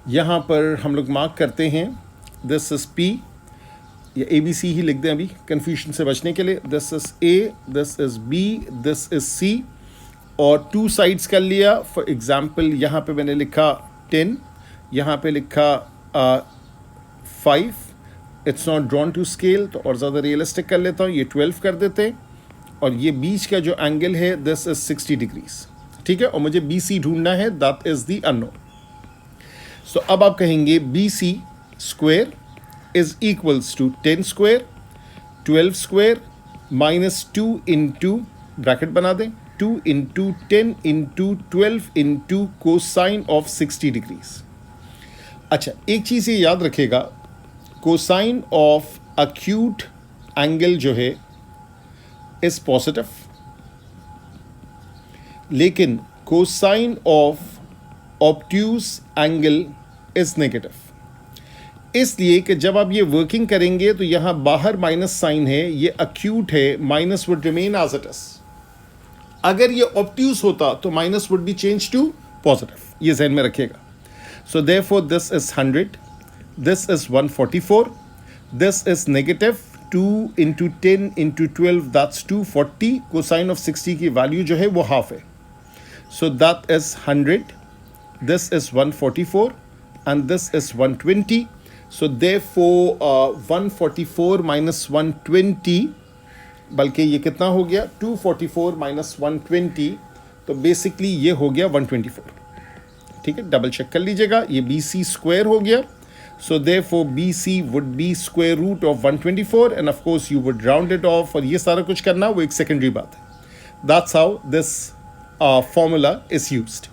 यहां पर हम लोग मार्क करते हैं, दिस इज पी, या ABC ही लिख दें अभी कंफ्यूजन से बचने के लिए। This is A, this is B, this is C, और 2 साइड्स कर लिया। फॉर एग्जाम्पल यहाँ पे मैंने लिखा 10, यहाँ पे लिखा 5, it's not drawn to scale, तो और ज़्यादा रियलिस्टिक कर लेता हूँ, ये 12 कर देते हैं, और ये बीच का जो एंगल है दिस इज 60 डिग्रीज, ठीक है। और मुझे BC ढूंढना है, दैट इज द अननोन। सो अब आप कहेंगे BC square is equals to 10 square 12 square minus 2 into bracket बना दें, 2 into 10 into 12 into cosine of 60 degrees। अच्छा, एक चीज़ ये याद रखेगा, cosine of acute angle जो है is positive, लेकिन cosine of obtuse angle is negative। इसलिए कि जब आप ये वर्किंग करेंगे तो यहां बाहर माइनस साइन है, ये अक्यूट है, minus would remain as it is. अगर ये ऑब्ट्यूज होता तो minus would be change to positive, ये ज़हन में रखिएगा। So therefore this is 100, this is 144, this is negative 2 into 10 into 12, that's 240। Cosine of 60 की वैल्यू जो है वो हाफ है, so that is 100, this is 144 and this is 120। So therefore 144 minus 120, बल्कि ये कितना हो गया 244 minus 120, तो बेसिकली ये हो गया 124, ठीक है। डबल चेक कर लीजिएगा, ये BC स्क्वायर हो गया। So therefore BC would be square root of 124 and of course you would round it off, और ये सारा कुछ करना वो एक सेकेंडरी बात है। That's how this formula is used।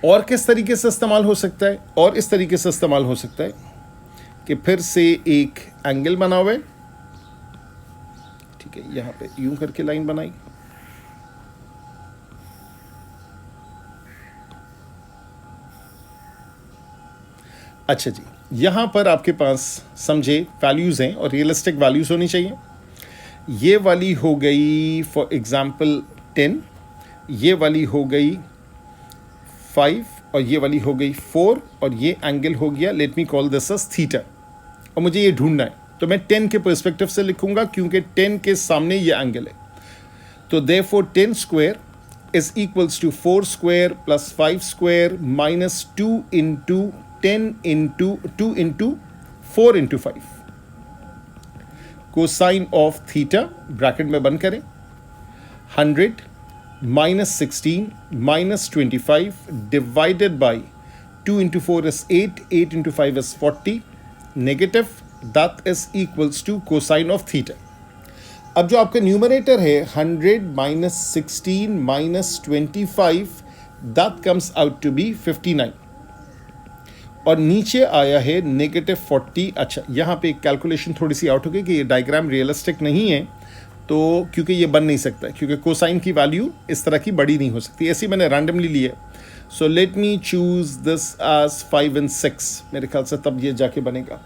और किस तरीके से इस्तेमाल हो सकता है, और इस तरीके से इस्तेमाल हो सकता है कि फिर से एक एंगल बना हुआ है, ठीक है, यहां पे यूं करके लाइन बनाई, अच्छा जी, यहां पर आपके पास समझे वैल्यूज हैं और रियलिस्टिक वैल्यूज होनी चाहिए। ये वाली हो गई फॉर एग्जांपल 10, ये वाली हो गई 5, और ये वाली हो गई 4, और ये एंगल हो गया, let me call this as theta, और मुझे ये ढूंढना है, तो मैं 10 के पर्सपेक्टिव से लिखूंगा क्योंकि 10 के सामने ये एंगल है। तो therefore 10 square is equals to 4 square plus 5 square minus 2 into 10 into 2 into 4 into 5, cosine of theta, bracket में बंद करें, 100 minus 16 minus 25 divided by 2 into 4 is 8, 8 into 5 is 40, negative, that is equals to cosine of theta. अब जो आपका numerator है 100 minus 16 minus 25, that comes out to be 59 और नीचे आया है नेगेटिव 40। अच्छा, यहाँ पे कैलकुलेशन थोड़ी सी आउट हो गई कि ये डायग्राम रियलिस्टिक नहीं है, तो क्योंकि ये बन नहीं सकता, क्योंकि कोसाइन की वैल्यू इस तरह की बड़ी नहीं हो सकती, ऐसी मैंने रैंडमली ली है। So let me choose this as 5 and 6, मेरे ख्याल से तब ये जाके बनेगा।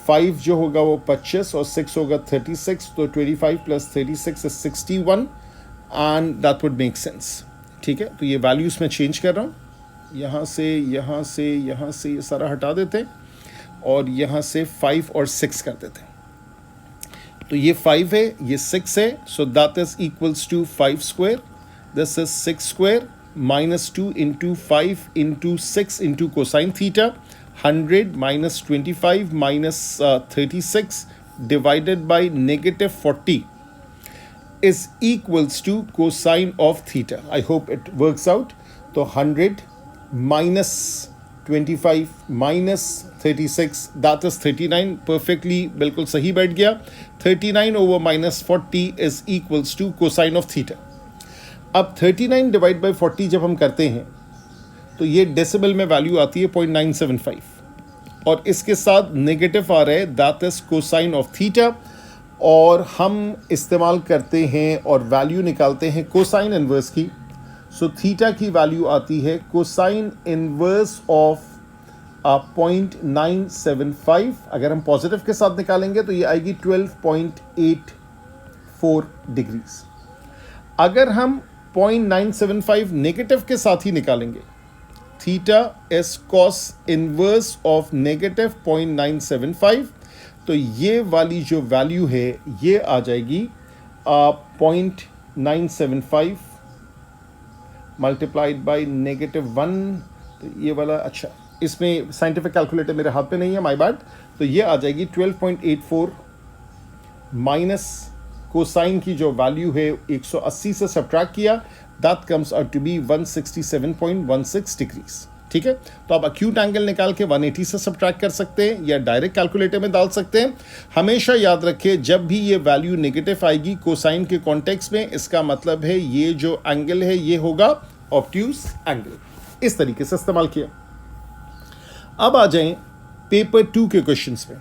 5 जो होगा वो 25 और 6 होगा 36, तो 25 plus 36 is 61 and that would make sense. ठीक है, तो ये वैल्यूज मैं चेंज कर रहा हूँ, यहाँ से यहाँ से यहाँ से ये सारा हटा देते और यहाँ से 5 और 6 कर देते। तो ये 5 है, ये 6 है, so that is equals to 5 square, this is 6 square minus 2 into 5 into 6 into cosine theta, 100 minus 25 minus 36 divided by negative 40 is equals to cosine of theta. I hope it works out. तो 100 minus 25 minus 36, that is 39, perfectly बिल्कुल सही बैठ गया। 39 over minus 40 is equals to cosine of theta. अब 39 divide by 40 जब हम करते हैं तो ये डेसिबल में वैल्यू आती है 0.975 और इसके साथ नेगेटिव आ रहा है, that is cosine of theta. और हम इस्तेमाल करते हैं और वैल्यू निकालते हैं कोसाइन इन्वर्स की। सो थीटा की वैल्यू आती है कोसाइन इन्वर्स ऑफ 0.975। अगर हम पॉजिटिव के साथ निकालेंगे तो ये आएगी 12.84 डिग्रीज। अगर हम 0.975 नेगेटिव के साथ ही निकालेंगे, theta is cos inverse of negative 0.975, तो ये वाली जो वैल्यू है ये आ जाएगी 0.975 मल्टीप्लाइड बाई -1। तो ये वाला, अच्छा इसमें साइंटिफिक कैलकुलेटर मेरे हाथ पे नहीं है, माय बैड। तो ये आ जाएगी 12.84 माइनस कोसाइन की जो वैल्यू है 180 से सब्ट्रैक्ट किया, that comes out to be 167.16 degrees. ठीक है, तो आप अक्यूट एंगल निकाल के 180 से सब्ट्रैक्ट कर सकते हैं या डायरेक्ट कैलकुलेटर में डाल सकते हैं। हमेशा याद रखें, जब भी ये वैल्यू नेगेटिव आएगी कोसाइन के कॉन्टेक्स्ट में, इसका मतलब है ये जो एंगल है ये होगा ऑब्ट्यूज एंगल। इस तरीके से इस्तेमाल किया। अब आ जाएं पेपर 2 के क्वेश्चंस में।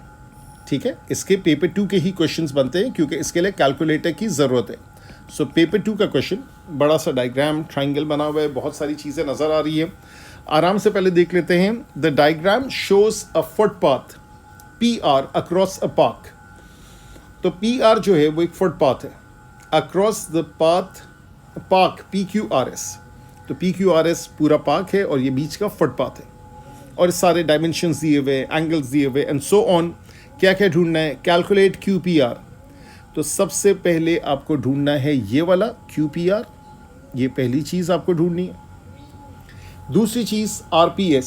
ठीक है, इसके पेपर 2 के ही क्वेश्चंस बनते हैं क्योंकि इसके लिए कैलकुलेटर की ज़रूरत है। सो पेपर 2 का क्वेश्चन, बड़ा सा डायग्राम ट्राइंगल बना हुआ है, बहुत सारी चीज़ें नज़र आ रही है, आराम से पहले देख लेते हैं। The diagram shows a footpath PR across a park. तो PR जो है वो एक फुटपाथ है, across the path park PQRS। तो PQRS पूरा पार्क है और ये बीच का फुटपाथ है और सारे डायमेंशंस दिए हुए, एंगल्स दिए हुए एंड सो ऑन। क्या क्या ढूंढना है? Calculate QPR। तो सबसे पहले आपको ढूंढना है ये वाला QPR, ये पहली चीज़ आपको ढूंढनी है। दूसरी चीज़ RPS,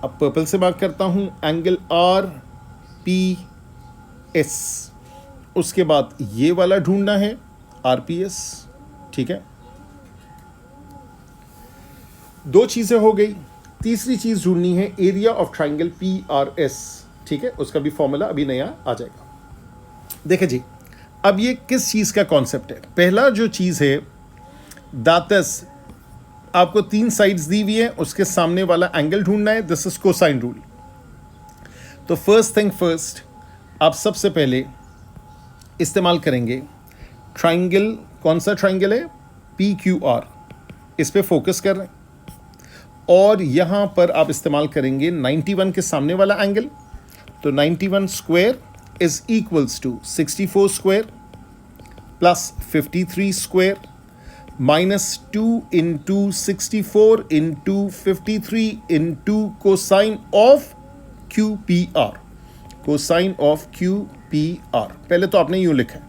अब पर्पल से मार्क करता हूँ, एंगल RPS। उसके बाद ये वाला ढूंढना है RPS। ठीक है, 2 चीज़ें हो गई। तीसरी चीज़ ढूंढनी है एरिया ऑफ ट्राइंगल PRS। ठीक है, उसका भी फॉर्मूला अभी नया आ जाएगा। देखिए जी, अब ये किस चीज़ का कॉन्सेप्ट है? पहला जो चीज़ है, दातस आपको 3 साइड्स दी हुई है, उसके सामने वाला एंगल ढूंढना है। This is cosine rule. तो फर्स्ट थिंग फर्स्ट, आप सबसे पहले इस्तेमाल करेंगे ट्राइंगल। कौन सा ट्राइंगल है? PQR। इस पे फोकस कर रहे हैं और यहाँ पर आप इस्तेमाल करेंगे 91 के सामने वाला एंगल। तो 91 square is equals to 64 square plus 53 square minus 2 into 64 into 53 into cosine of QPR। cosine of QPR पहले तो आपने यूं लिखा है,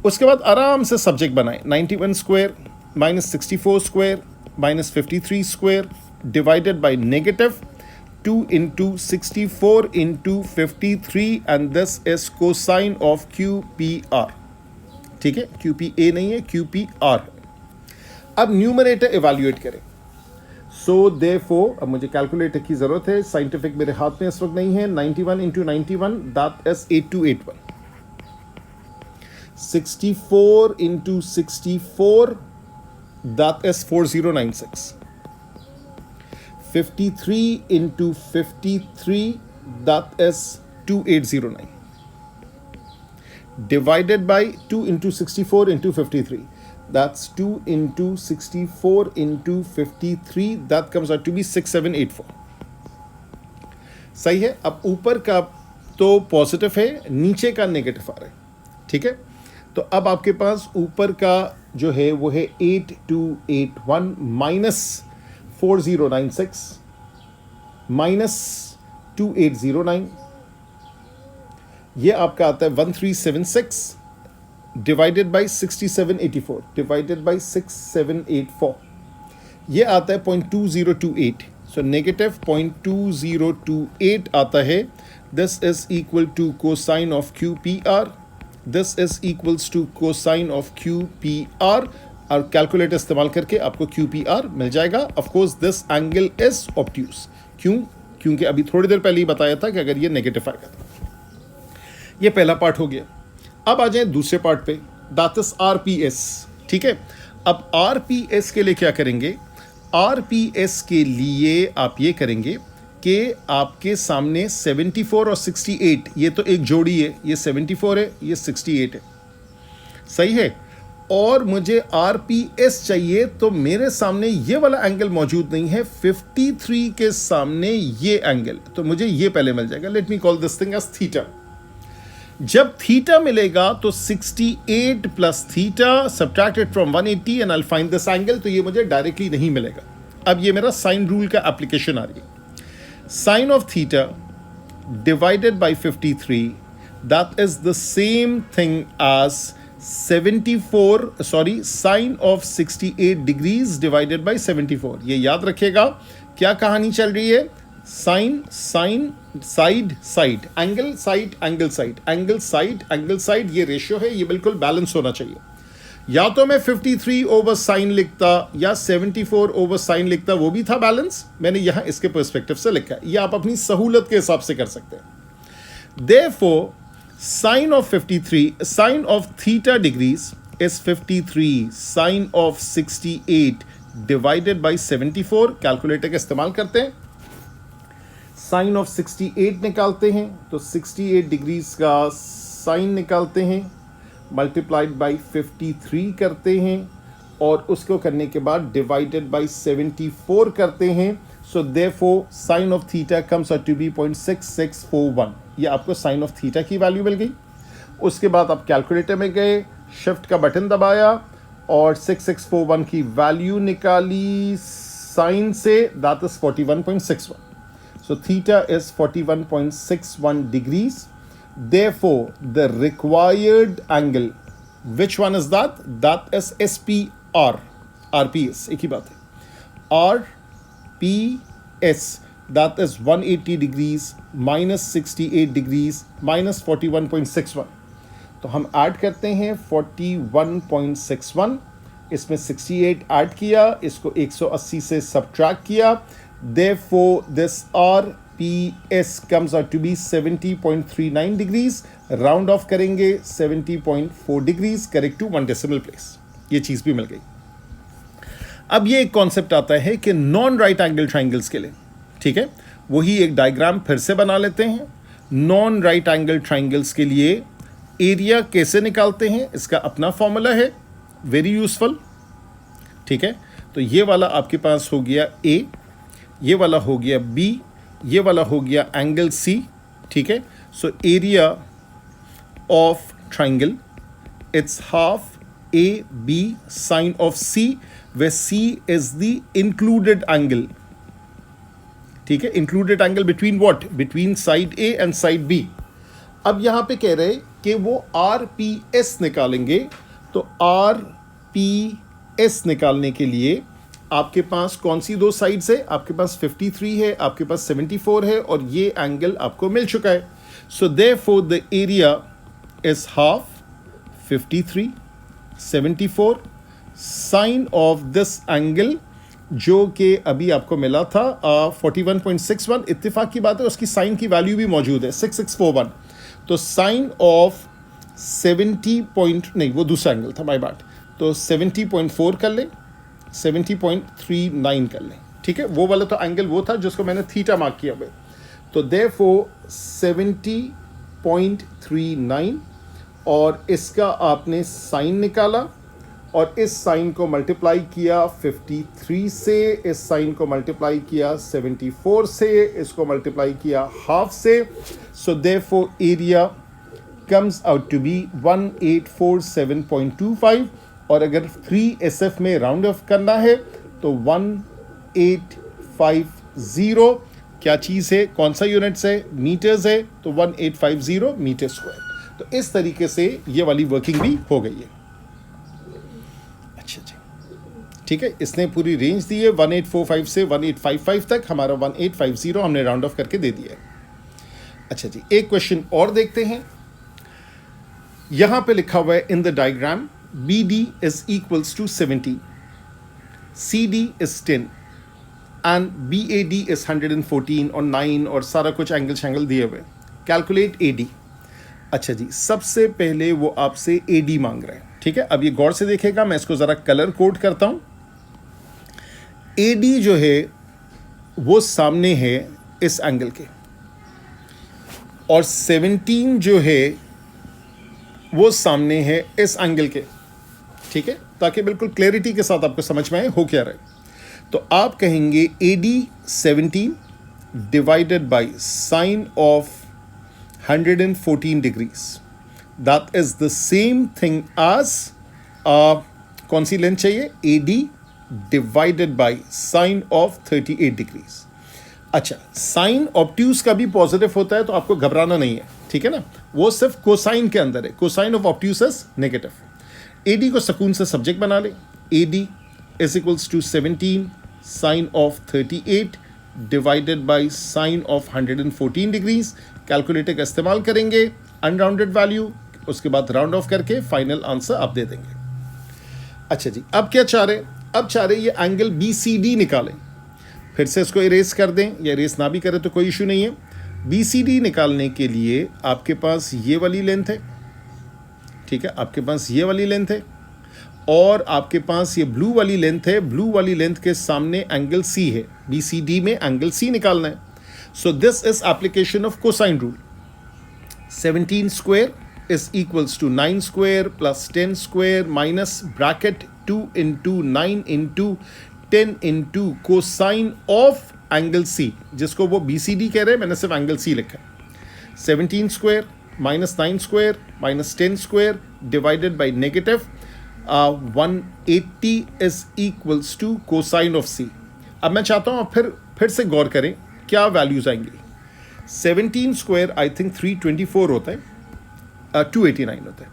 उसके बाद आराम से सब्जेक्ट बनाए। 91 square minus 64 square minus 53 square divided by -2 into 64 into 53 and this is cosine of QPR। ठीक है, QPA नहीं है, QPR है। अब न्यूमरेटर इवैल्यूएट करें। सो देयरफॉर अब मुझे कैलकुलेटर की ज़रूरत है, साइंटिफिक मेरे हाथ में इस वक्त नहीं है। 91 into 91 that is 8281। 64 into 64 that is 4096। 53 into 53 that is 2809 divided by 2 into 64 into 53 that's 2 into 64 into 53 that comes out to be 6784। सही है। अब ऊपर का तो पॉजिटिव है, नीचे का नेगेटिव आ रहा है, ठीक है। तो अब आपके पास ऊपर का जो है वो है 8281 माइनस 4096 माइनस 2809, ये आपका आता है 1376 डिवाइडेड बाई 6784 डिवाइडेड बाई 6784, ये आता है 0.2028। सो नेगेटिव 0.2028 आता है। This is equal to cosine of Q P R, this is equals to cosine of Q P R, और कैलकुलेटर इस्तेमाल करके आपको क्यू पी आर मिल जाएगा। Of course this angle is obtuse, क्यों? क्योंकि अभी थोड़ी देर पहले ही बताया था कि अगर ये नेगेटिव आएगा तो। ये पहला पार्ट हो गया। अब आ जाए दूसरे पार्ट पे, दैट इज आरपीएस, ठीक है। अब आरपीएस के लिए क्या करेंगे? आरपीएस के लिए आप ये करेंगे कि आपके सामने 74 और 68, ये तो एक जोड़ी है, ये 74 है, ये 68 है, सही है। और मुझे आरपीएस चाहिए, तो मेरे सामने ये वाला एंगल मौजूद नहीं है, 53 के सामने ये एंगल, तो मुझे ये पहले मिल जाएगा। Let me call this thing as theta. जब थीटा मिलेगा तो 68 plus theta subtracted from 180 and I will find this angle, तो ये मुझे डायरेक्टली नहीं मिलेगा। अब ये मेरा साइन रूल का एप्लीकेशन आ रही है। Sine of theta divided by 53 that is the same thing as 74 sorry sine of 68 degrees divided by 74। ये याद रखिएगा क्या कहानी चल रही है। Sine sine side side, angle side angle side, angle side angle side, ये रेशियो है, ये बिल्कुल बैलेंस होना चाहिए। या तो मैं 53 ओवर साइन लिखता या 74 ओवर साइन लिखता, वो भी था बैलेंस। मैंने यहां इसके पर्सपेक्टिव से लिखा है, ये आप अपनी सहूलत के हिसाब से कर सकते हैं। Therefore sine of 53, sine of theta degrees is 53 sine of 68 divided by 74। Calculator का इस्तेमाल करते हैं, साइन ऑफ 68 निकालते हैं तो 68 डिग्रीज का साइन निकालते हैं, मल्टीप्लाइड बाई 53 करते हैं, और उसको करने के बाद डिवाइडेड बाई 74 करते हैं। So therefore sine of theta comes out to be 0.6641। ये आपको साइन ऑफ थीटा की वैल्यू मिल गई। उसके बाद आप कैलकुलेटर में गए, शिफ्ट का बटन दबाया और 6641 की वैल्यू निकाली साइन से, that is 41.61। So theta is 41.61 degrees। Therefore, the required angle, which one is that? That is SPR, RPS, एक ही बात है। RPS, that is 180 degrees minus 68 degrees minus 41.61। तो हम ऐड करते हैं 41.61, इसमें 68 ऐड किया, इसको 180 से सब्ट्रैक्ट किया। Therefore, this RPS comes out to be 70.39 degrees। Round off करेंगे 70.4 degrees, correct to 1 decimal place। ये चीज़ भी मिल गई। अब ये एक कॉन्सेप्ट आता है कि नॉन राइट एंगल ट्राइंगल्स के लिए, ठीक है, वही एक डायग्राम फिर से बना लेते हैं। नॉन राइट एंगल ट्राइंगल्स के लिए एरिया कैसे निकालते हैं, इसका अपना फॉर्मूला है, वेरी यूजफुल, ठीक है। तो ये वाला आपके पास हो गया ए, ये वाला हो गया बी, ये वाला हो गया एंगल सी, ठीक है। So area of triangle it's half A B sine of C, where C is the included angle, ठीक है, included angle between what, between side A and side B. अब यहां पे कह रहे कि वो आरपीएस निकालेंगे, तो आरपीएस निकालने के लिए आपके पास कौन सी दो साइड्स है, आपके पास 53 है, आपके पास 74 है, और ये एंगल आपको मिल चुका है। So therefore the area is half 53 74 sine of this angle जो कि अभी आपको मिला था 41.61, इत्तेफाक की बात है उसकी साइन की वैल्यू भी मौजूद है 6641। तो साइन ऑफ 70 पॉइंट नहीं, वो दूसरा एंगल था, माय बैड। तो 70.4 कर लें, 70.39 कर लें, ठीक है। वो वाला तो एंगल वो था जिसको मैंने थीटा मार्क किया हुआ। तो देयरफॉर 70.39 और इसका आपने साइन निकाला और इस साइन को मल्टीप्लाई किया 53 से, इस साइन को मल्टीप्लाई किया 74 से, इसको मल्टीप्लाई किया हाफ से। So therefore area comes out to be 1847.25 और अगर 3SF में राउंड ऑफ करना है तो 1850 क्या चीज़ है, कौन सा यूनिट्स है, मीटर्स है, तो 1850 मीटर स्क्वायर। तो इस तरीके से ये वाली वर्किंग भी हो गई है। अच्छा जी, ठीक है। इसने पूरी रेंज दी है 1845 से 1855 तक, हमारा 1850 हमने राउंड ऑफ करके दे दिया है। अच्छा जी, एक क्वेश्चन और देखते हैं। यहां पे लिखा हुआ है in the diagram BD is equals to 70, CD is 10 and BAD is 114 और 9 और सारा कुछ एंगल शैंगल दिए हुए। Calculate AD। अच्छा जी, सबसे पहले वो आपसे AD मांग रहे हैं, ठीक है। अब ये गौर से देखेगा, मैं इसको ज़रा कलर कोड करता हूँ। AD जो है वो सामने है इस एंगल के और 17 जो है वो सामने है इस एंगल के, ठीक है, ताकि बिल्कुल क्लैरिटी के साथ आपको समझ में आए हो क्या रहे। तो आप कहेंगे AD 17 divided by sine of 114 degrees, that is the same thing as कौन सी लेंथ चाहिए, AD divided by sine of 38 degrees. अच्छा, साइन ऑब्ट्यूज का भी पॉजिटिव होता है तो आपको घबराना नहीं है, ठीक है ना, वो सिर्फ कोसाइन के अंदर है। Cosine of obtuse is negative. AD को सकून से सब्जेक्ट बना ले। AD is equals to 17 sine of 38 divided by sine of 114 degrees. Calculator का इस्तेमाल करेंगे, अनराउंडेड वैल्यू, उसके बाद राउंड ऑफ करके फाइनल आंसर आप दे देंगे। अच्छा जी, अब क्या चाह रहे, अब चाह रहे ये एंगल BCD निकालें। फिर से इसको इरेज कर दें या इरेज ना भी करें तो कोई इशू नहीं है। BCD निकालने के लिए आपके पास ये वाली लेंथ है, ठीक है, आपके पास ये वाली लेंथ है और आपके पास ये ब्लू वाली लेंथ है। ब्लू वाली लेंथ के सामने एंगल C है, BCD में एंगल C निकालना है। So this is application of cosine rule. 17 square is equals to 9 square plus 10 square minus bracket 2 into 9 into 10 into cosine of angle C, जिसको वो BCD कह रहे हैं, मैंने सिर्फ एंगल C लिखा है। 17 square minus 9 square minus 10 square divided by negative 180 is equals to cosine of C। अब मैं चाहता हूँ फिर से गौर करें क्या वैल्यूज आएंगी। 17 स्क्वायर आई थिंक 324 होता है, 289 होता है,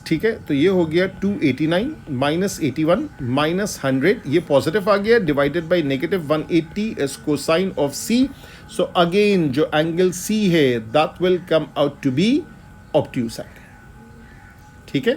ठीक है। तो ये हो गया 289 माइनस 81 माइनस 100, ये पॉजिटिव आ गया, divided by negative 180 is cosine of C। So again जो एंगल C है that will come out to be obtuse angle, ठीक है।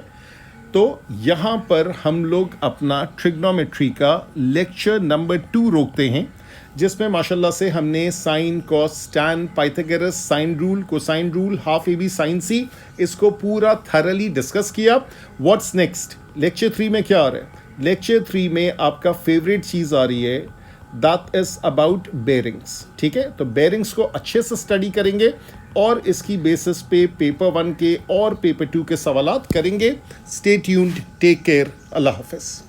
तो यहां पर हम लोग अपना ट्रिग्नोमेट्री का लेक्चर नंबर 2 रोकते हैं, जिसमें माशाल्लाह से हमने sine, cos, tan, Pythagoras, sine rule, cosine rule, half AB sine C, इसको पूरा थरली डिस्कस किया। व्हाट्स नेक्स्ट, लेक्चर 3 में क्या आ रहा है? लेक्चर 3 में आपका फेवरेट चीज़ आ रही है, दैट इज अबाउट बेरिंग्स, ठीक है। तो बेरिंग्स को अच्छे से स्टडी करेंगे और इसकी बेसिस पे पेपर 1 के और पेपर 2 के सवालात करेंगे। स्टे ट्यून्ड, टेक केयर, अल्लाह हाफिज़।